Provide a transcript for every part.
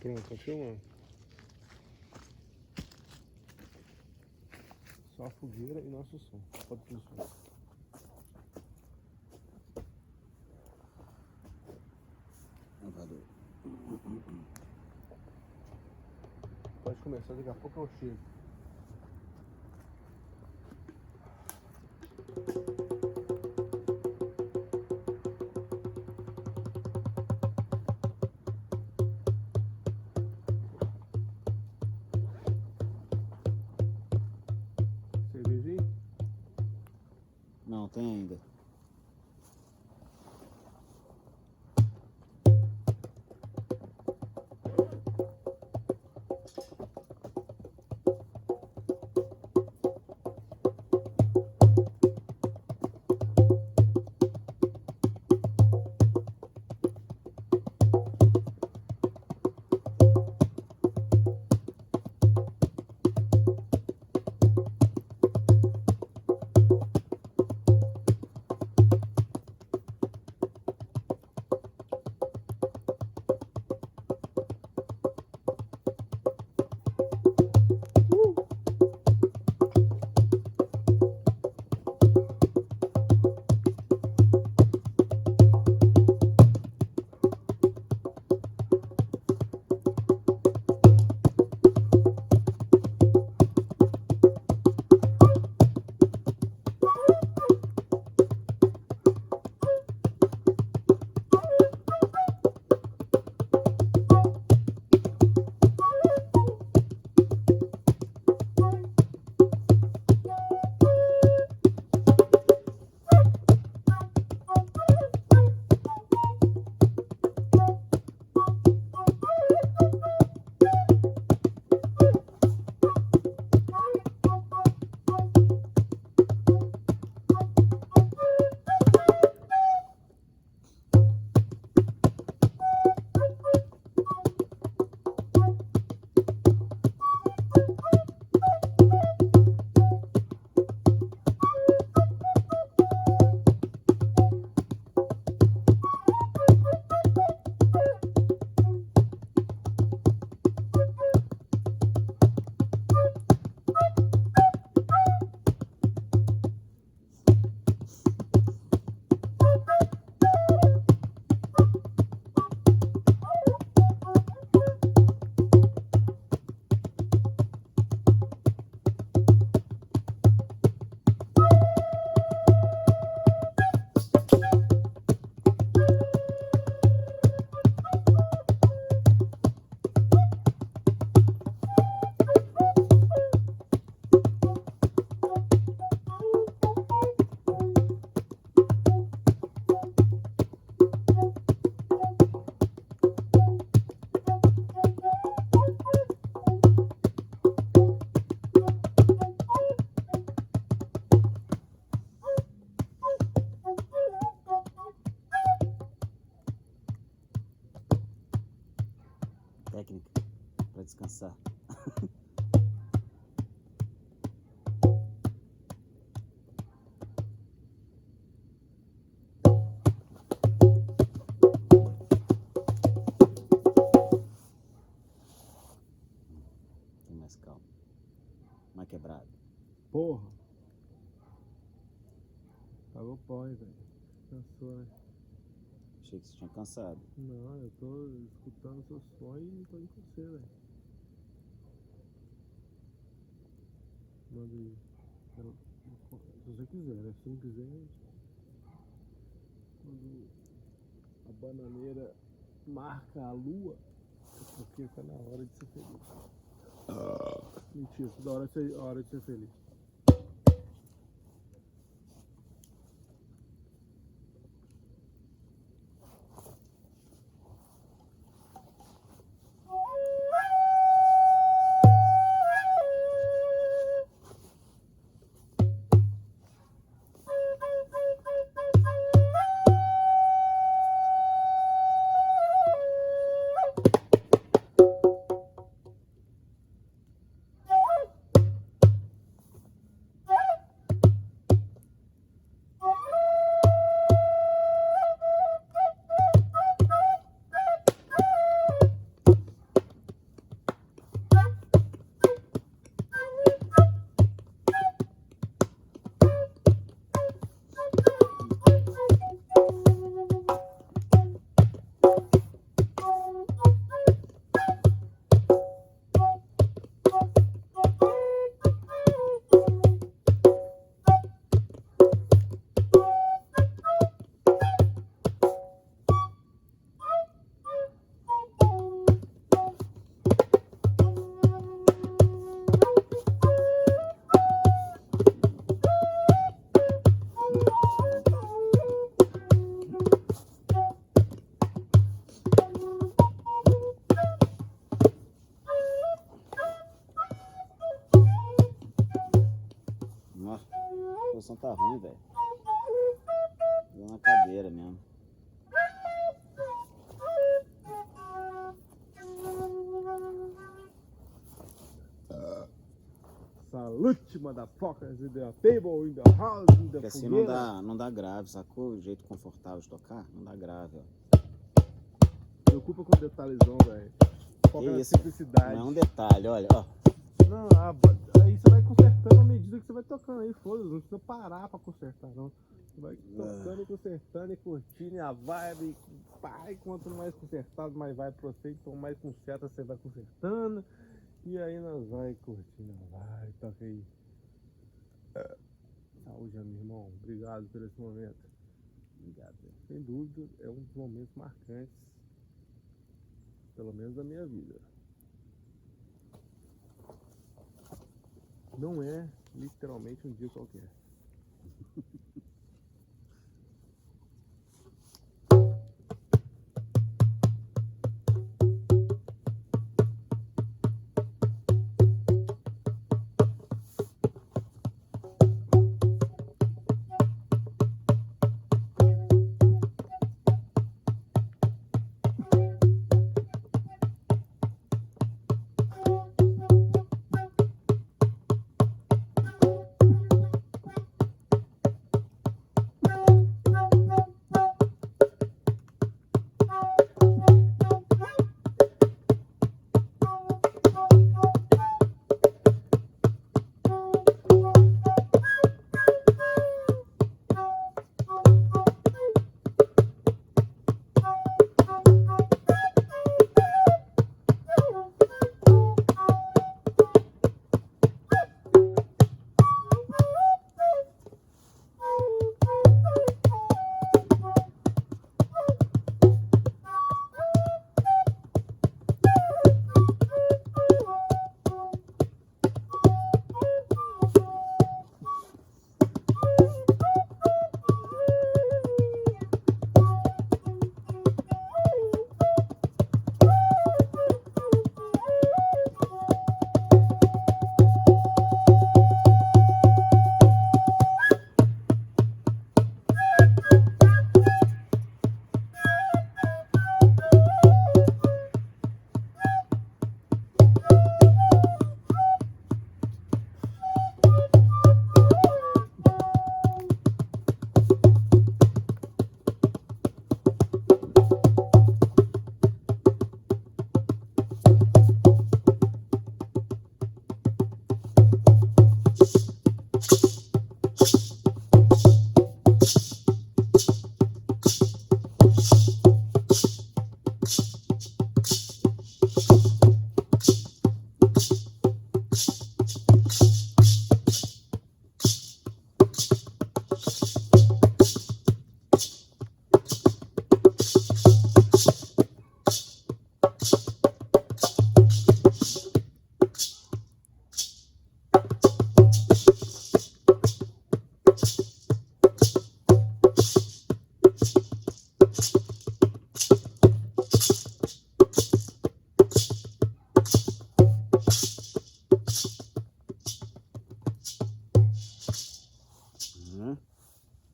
Pronto, tá filmando. Só a fogueira e nosso som. Pode ter o som. Pode começar, daqui a pouco eu chego. Cervejinha? Não, tem ainda. Técnica para descansar. Tem mais calma. Mais quebrado. Porra. Pagou pau, hein, velho. Cansou, né? Achei que você tinha cansado. Não, eu tô escutando seu som e tô indo com você, velho. Manda aí. Se você quiser, né? Se não quiser, quando a bananeira marca a lua, é porque tá na hora de ser feliz. Mentira, toda hora é a hora de ser feliz. posição tá ruim, velho. Deu na cadeira mesmo. Salute, motherfuckers, in the table, in the house, in the Porque assim fogueira. não dá grave, sacou? O jeito confortável de tocar, não dá grave, ó. Preocupa com detalhezão, velho. Foca na isso? simplicidade. Não é um detalhe, olha, ó. Não, aí você vai consertando à medida que você vai tocando aí, foda-se, não precisa parar pra consertar, não. Você vai tocando e consertando e curtindo e a vibe, pá, e quanto mais consertado, mais vai pra você, então mais conserta você vai consertando, e aí nós vai curtindo, vai, toca aí. Saúde, meu irmão, obrigado por esse momento. Obrigado, velho. Sem dúvida, é um dos momentos marcantes, pelo menos da minha vida. Não é literalmente um dia qualquer.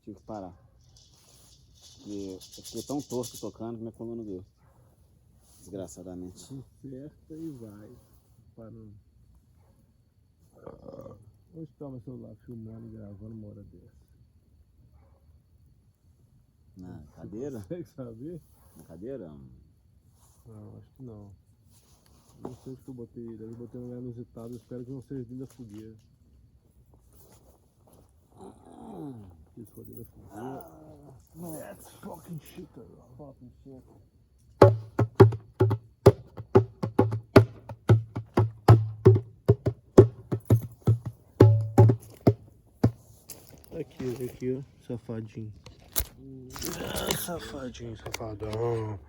Tive que parar. E eu fiquei tão torto tocando que minha coluna deu. Desgraçadamente. Conserta e vai. Parando. Onde está meu celular filmando e gravando uma hora dessa? Na cadeira? Consegue saber? Na cadeira? Não, acho que não. Não sei se eu botei ele. Eu botei um lugar inusitado. Eu espero que não seja dentro da fogueira. Isso foi dentro da fogueira. That's fucking shit, cara. Fucking shit. Aqui, ó, safadinho. Safadinho, safadão.